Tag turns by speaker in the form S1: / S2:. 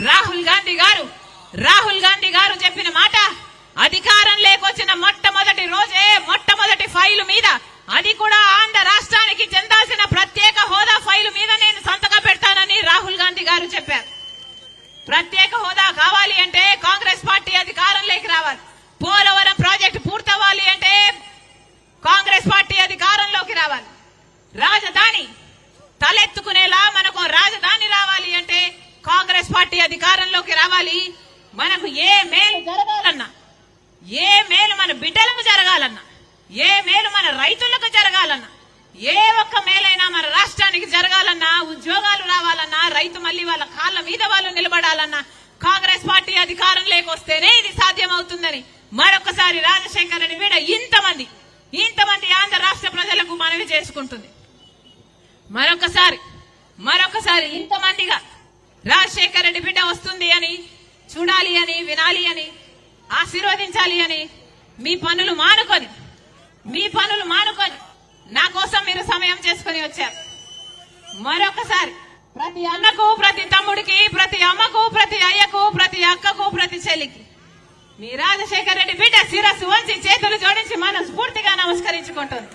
S1: రాహుల్ గాంధీ గారు చెప్పిన మాట, అధికారం లేకొచ్చిన మొట్టమొదటి రోజే మొట్టమొదటి ఫైలు మీద, అది కూడా ఆంధ్ర రాష్ట్రానికి చెందాల్సిన ప్రత్యేక హోదా ఫైలు మీద నేను సంతకం పెడతానని రాహుల్ గాంధీ గారు చెప్పారు. ప్రత్యేక హోదా కావాలి అంటే కాంగ్రెస్ పార్టీ అధికారంలోకి రావాలి. పోలవరం ప్రాజెక్టు పూర్తవ్వాలి అంటే కాంగ్రెస్ పార్టీ అధికారంలోకి రావాలి. రాజధాని తలెత్తుకునేలా మనకు రాజధాని రావాలి అంటే కాంగ్రెస్ పార్టీ అధికారంలోకి రావాలి. మనకు ఏ మేలు జరగాలన్నా, ఏ మేలు మన బిడ్డలకు జరగాలన్నా, ఏ మేలు మన రైతులకు జరగాలన్నా, ఏ ఒక్క మేలైనా మన రాష్ట్రానికి జరగాలన్నా, ఉద్యోగాలు రావాలన్నా, రైతు మళ్ళీ వాళ్ళ కాళ్ళ మీద వాళ్ళు నిలబడాలన్నా కాంగ్రెస్ పార్టీ అధికారం లేకొస్తేనే ఇది సాధ్యమవుతుందని మరొకసారి రాజశేఖర రెడ్డి బిడ్డ ఇంతమంది ఆంధ్ర రాష్ట్ర ప్రజలకు మనవి చేసుకుంటుంది. మరొకసారి ఇంతమందిగా రాజశేఖర రెడ్డి బిడ్డ వస్తుంది అని చూడాలి అని, వినాలి అని, ఆశీర్వదించాలి అని మీ పనులు మానుకొని నా కోసం మీరు సమయం చేసుకుని వచ్చారు. మరొకసారి ప్రతి అన్నకు, ప్రతి తమ్ముడికి, ప్రతి అమ్మకు, ప్రతి అయ్యకు, ప్రతి అక్కకు, ప్రతి చెల్లికి మీ రాజశేఖర రెడ్డి బిడ్డ శిరస్సు వంచి చేతులు జోడించి మనస్ఫూర్తిగా నమస్కరించుకుంటుంది.